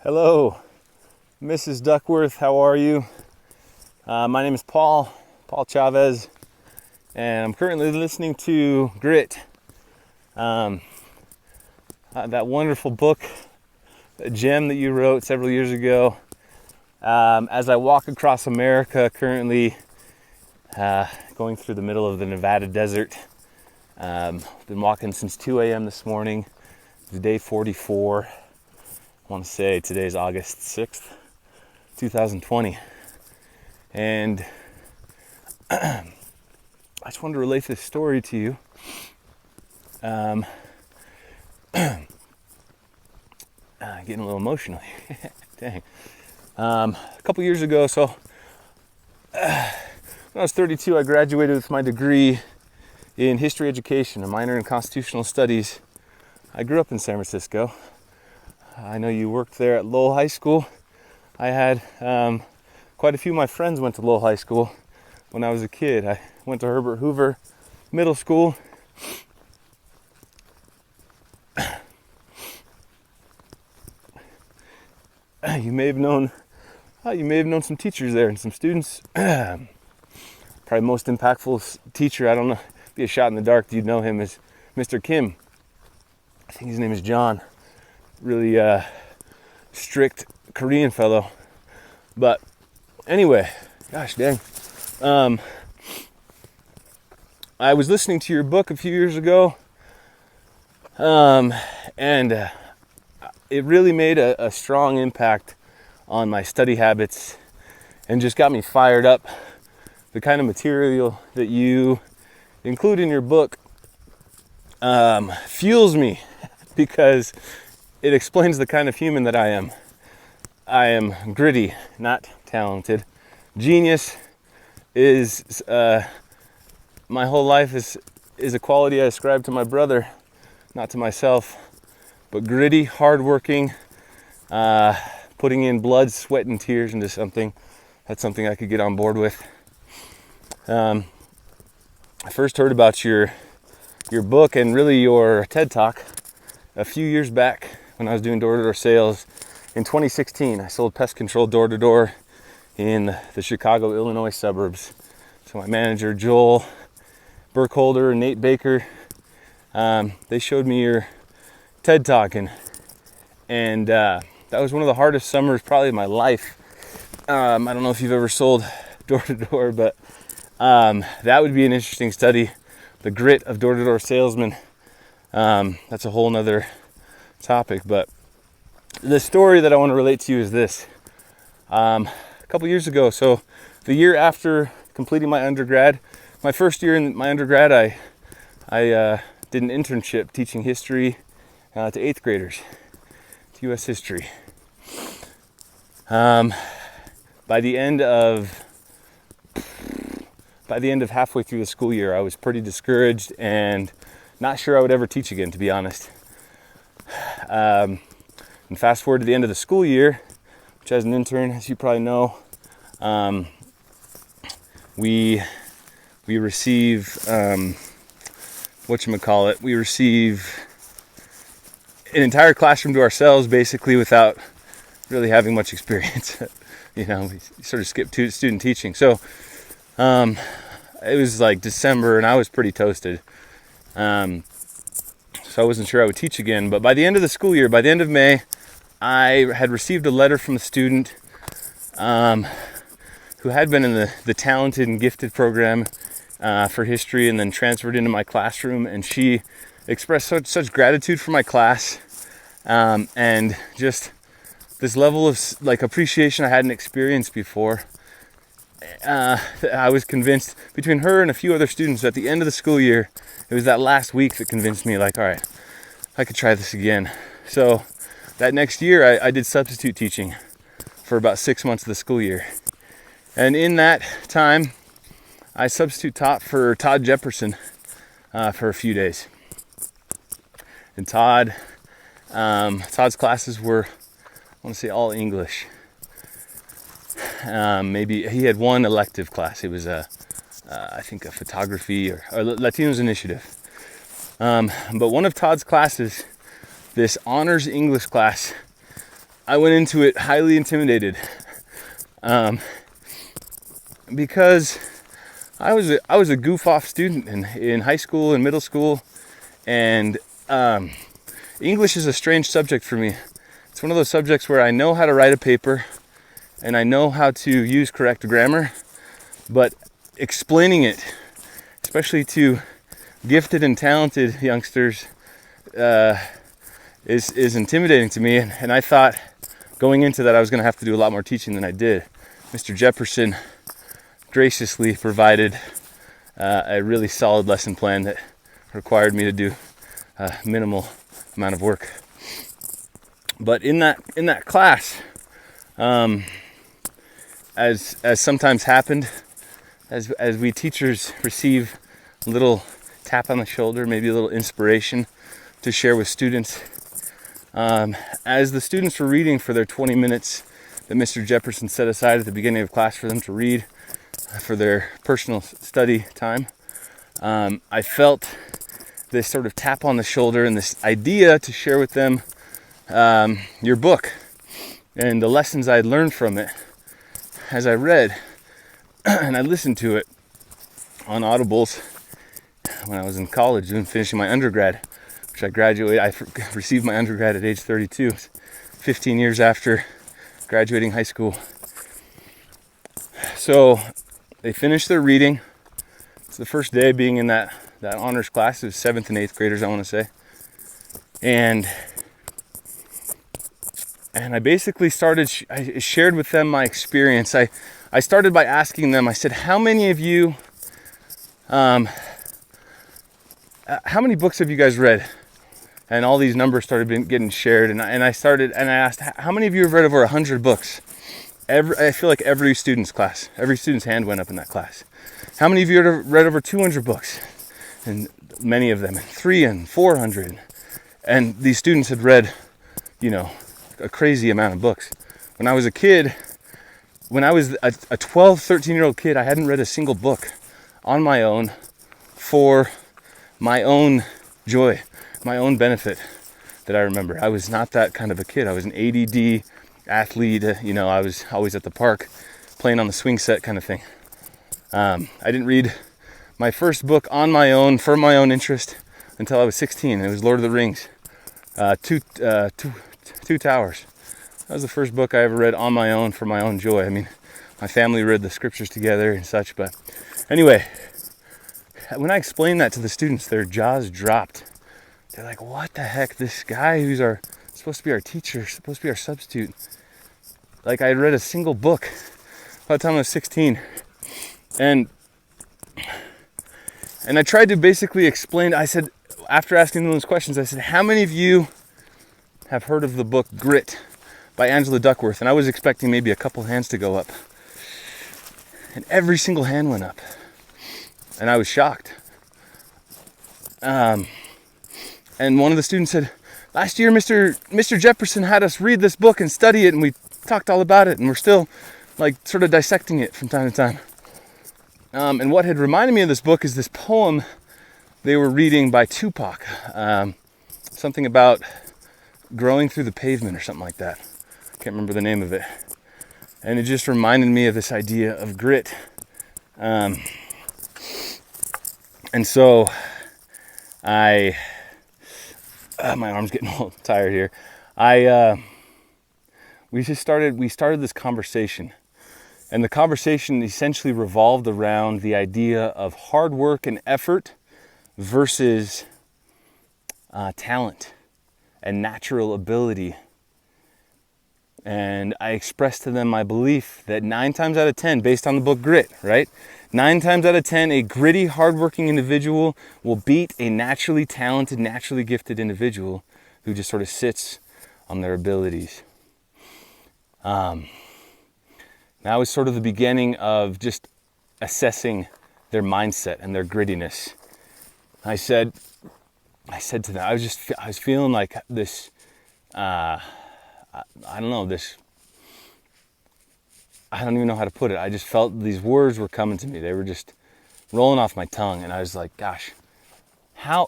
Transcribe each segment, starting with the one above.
Hello, Mrs. Duckworth, how are you? My name is Paul Chavez, and I'm currently listening to Grit, that wonderful book, a gem that you wrote several years ago. As I walk across America, currently going through the middle of the Nevada desert. Been walking since 2 a.m. this morning. It's day 44. I want to say today's August 6th, 2020. And I just wanted to relate this story to you. Getting a little emotional. Dang. A couple years ago, when I was 32, I graduated with my degree in history education, a minor in constitutional studies. I grew up in San Francisco. I know you worked there at Lowell High School. I had quite a few of my friends went to Lowell High School when I was a kid. I went to Herbert Hoover Middle School. You may have known some teachers there and some students. Probably most impactful teacher, I don't know, be a shot in the dark, you'd know him as Mr. Kim. I think his name is John. Really strict Korean fellow. But anyway, gosh dang. I was listening to your book a few years ago, and it really made a strong impact on my study habits and just got me fired up. The kind of material that you include in your book fuels me because it explains the kind of human that I am. I am gritty, not talented. Genius is my whole life is a quality I ascribe to my brother, not to myself. But gritty, hardworking, putting in blood, sweat, and tears into something. That's something I could get on board with. I first heard about your book and really your TED Talk a few years back when I was doing door-to-door sales. In 2016, I sold pest control door-to-door in the Chicago, Illinois suburbs. So my manager, Joel Burkholder and Nate Baker, they showed me your TED Talk, and that was one of the hardest summers probably of my life. I don't know if you've ever sold door-to-door, but that would be an interesting study. The grit of door-to-door salesmen. That's a whole nother topic, but the story that I want to relate to you is this. A couple years ago, so the year after completing my undergrad, my first year in my undergrad, I did an internship teaching history to 8th graders, to U.S. history. By the end of halfway through the school year, I was pretty discouraged and not sure I would ever teach again, to be honest. And fast forward to the end of the school year, which as an intern, as you probably know, we receive we receive an entire classroom to ourselves, basically, without really having much experience. We sort of skipped student teaching. So it was like December, and I was pretty toasted. So I wasn't sure I would teach again. But by the end of the school year, by the end of May, I had received a letter from a student who had been in the talented and gifted program for history and then transferred into my classroom. And she expressed such gratitude for my class and just this level of appreciation I hadn't experienced before. I was convinced, between her and a few other students, at the end of the school year, it was that last week that convinced me, all right, I could try this again. So that next year, I did substitute teaching for about 6 months of the school year. And in that time, I substitute taught for Todd Jefferson for a few days. And Todd's classes were, I want to say, all English. Maybe he had one elective class. It was I think a photography or Latinos Initiative. But one of Todd's classes, this honors English class, I went into it highly intimidated, because I was a goof off student in high school and middle school, and English is a strange subject for me. It's one of those subjects where I know how to write a paper and I know how to use correct grammar, but explaining it, especially to gifted and talented youngsters, is intimidating to me. And I thought going into that I was going to have to do a lot more teaching than I did. Mr. Jefferson graciously provided a really solid lesson plan that required me to do a minimal amount of work. But in that class, as sometimes happened, as we teachers receive a little tap on the shoulder, maybe a little inspiration to share with students, as the students were reading for their 20 minutes that Mr. Jefferson set aside at the beginning of class for them to read for their personal study time, I felt this sort of tap on the shoulder and this idea to share with them your book and the lessons I'd learned from it as I read. And I listened to it on audibles when I was in college and finishing my undergrad, which I received my undergrad at age 32, 15 years after graduating high school. So they finished their reading. It's the first day being in that honors class. It was 7th and 8th graders, I want to say. And I basically I shared with them my experience. I started by asking them, I said, how many of you, how many books have you guys read? And all these numbers started getting shared. And I asked, how many of you have read over 100 books? I feel like every student's hand went up in that class. How many of you have read over 200 books? And many of them, 300 and 400. And these students had read, a crazy amount of books. When I was a kid, when I was a 12, 13-year-old kid, I hadn't read a single book on my own for my own joy, my own benefit that I remember. I was not that kind of a kid. I was an ADD athlete, I was always at the park playing on the swing set kind of thing. I didn't read my first book on my own for my own interest until I was 16. It was Lord of the Rings, Two Towers. That was the first book I ever read on my own for my own joy. I mean, my family read the scriptures together and such, but anyway, when I explained that to the students, their jaws dropped. They're like, what the heck? This guy who's supposed to be our teacher, supposed to be our substitute. Like, I had read a single book by the time I was 16. And I tried to basically explain, I said, after asking them those questions, I said, how many of you have heard of the book Grit by Angela Duckworth? And I was expecting maybe a couple hands to go up. And every single hand went up. And I was shocked. And one of the students said, last year Mr. Jefferson had us read this book and study it, and we talked all about it, and we're still sort of dissecting it from time to time. And what had reminded me of this book is this poem they were reading by Tupac. Something about growing through the pavement or something like that. I can't remember the name of it. And it just reminded me of this idea of grit. And so my arm's getting a little tired here. We started this conversation. And the conversation essentially revolved around the idea of hard work and effort versus talent and natural ability. And I expressed to them my belief that 9 times out of 10, based on the book Grit, right? 9 times out of 10, a gritty, hardworking individual will beat a naturally talented, naturally gifted individual who just sort of sits on their abilities. That was sort of the beginning of just assessing their mindset and their grittiness. I said to them, I was feeling like this, I don't even know how to put it. I just felt these words were coming to me. They were just rolling off my tongue. And I was like, gosh, how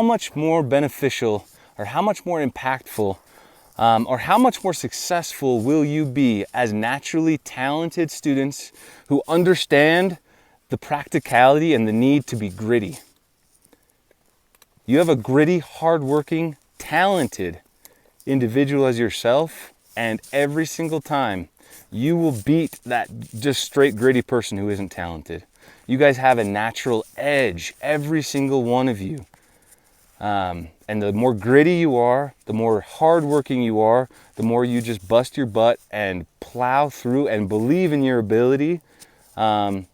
much more beneficial or how much more impactful Or how much more successful will you be as naturally talented students who understand the practicality and the need to be gritty? You have a gritty, hardworking, talented individual as yourself, and every single time you will beat that just straight gritty person who isn't talented. You guys have a natural edge, every single one of you. And the more gritty you are, the more hardworking you are, the more you just bust your butt and plow through and believe in your ability, the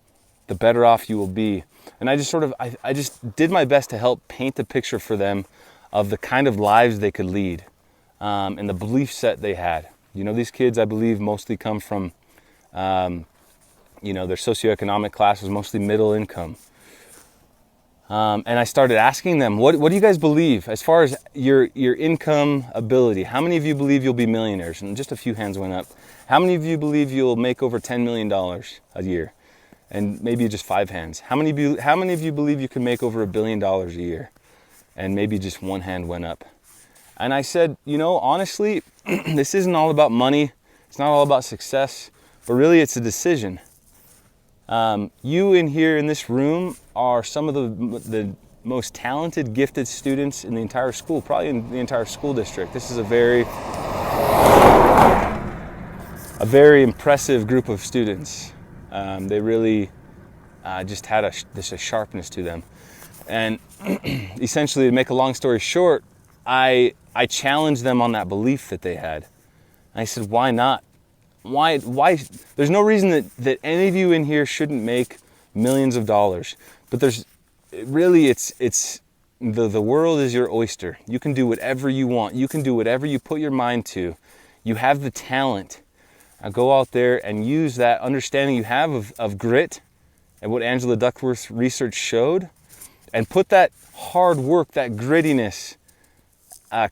better off you will be. And I just did my best to help paint the picture for them of the kind of lives they could lead, and the belief set they had. You know, these kids, I believe, mostly come from, their socioeconomic class was mostly middle income. And I started asking them, what do you guys believe as far as your income ability? How many of you believe you'll be millionaires? And just a few hands went up. How many of you believe you'll make over $10 million a year? And maybe just 5 hands. How many of you believe you can make over $1 billion a year? And maybe just 1 hand went up. And I said, honestly, this isn't all about money. It's not all about success, but really it's a decision. You in here in this room are some of the most talented, gifted students in the entire school, probably in the entire school district. This is a very impressive group of students. They really just had a sharpness to them. And essentially, to make a long story short, I challenged them on that belief that they had. I said, why not? Why? There's no reason that any of you in here shouldn't make millions of dollars. But it's the world is your oyster. You can do whatever you want. You can do whatever you put your mind to. You have the talent. Now go out there and use that understanding you have of grit and what Angela Duckworth's research showed, and put that hard work, that grittiness,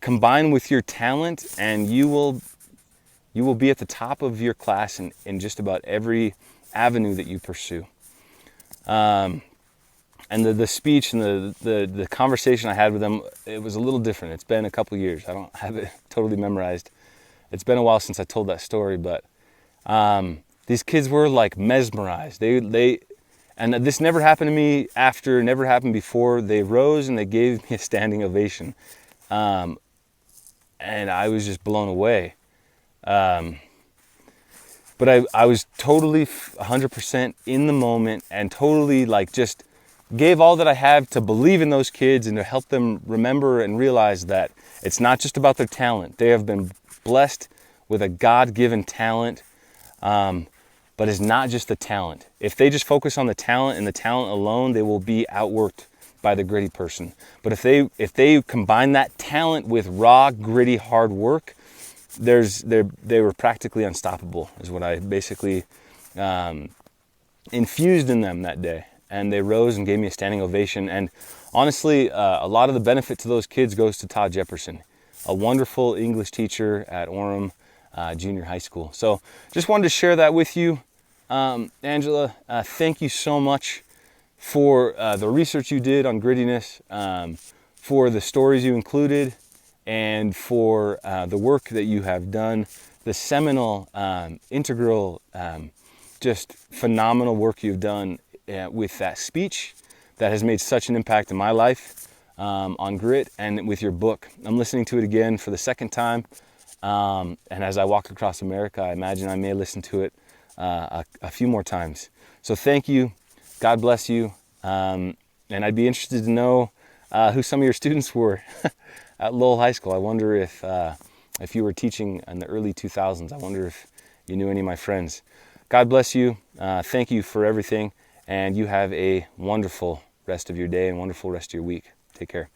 combined with your talent, and you will be at the top of your class in just about every avenue that you pursue. And the speech and the conversation I had with them, it was a little different. It's been a couple years. I don't have it totally memorized. It's been a while since I told that story, but these kids were like mesmerized. And this never happened to me after, never happened before. They rose and they gave me a standing ovation. And I was just blown away. But I was totally 100% in the moment, and totally just gave all that I have to believe in those kids and to help them remember and realize that it's not just about their talent. They have been blessed with a God-given talent, but it's not just the talent. If they just focus on the talent and the talent alone, they will be outworked by the gritty person. But if they combine that talent with raw, gritty, hard work, they were practically unstoppable, is what I basically infused in them that day. And they rose and gave me a standing ovation. And honestly, a lot of the benefit to those kids goes to Todd Jefferson, a wonderful English teacher at Orem Junior High School. So just wanted to share that with you. Angela, thank you so much for the research you did on grittiness, for the stories you included, and for the work that you have done, the seminal, integral, just phenomenal work you've done with that speech that has made such an impact in my life, on grit, and with your book. I'm listening to it again for the second time, and as I walk across America, I imagine I may listen to it a few more times. So thank you. God bless you. And I'd be interested to know who some of your students were at Lowell High School. I wonder if you were teaching in the early 2000s. I wonder if you knew any of my friends. God bless you. Thank you for everything. And you have a wonderful rest of your day and wonderful rest of your week. Take care.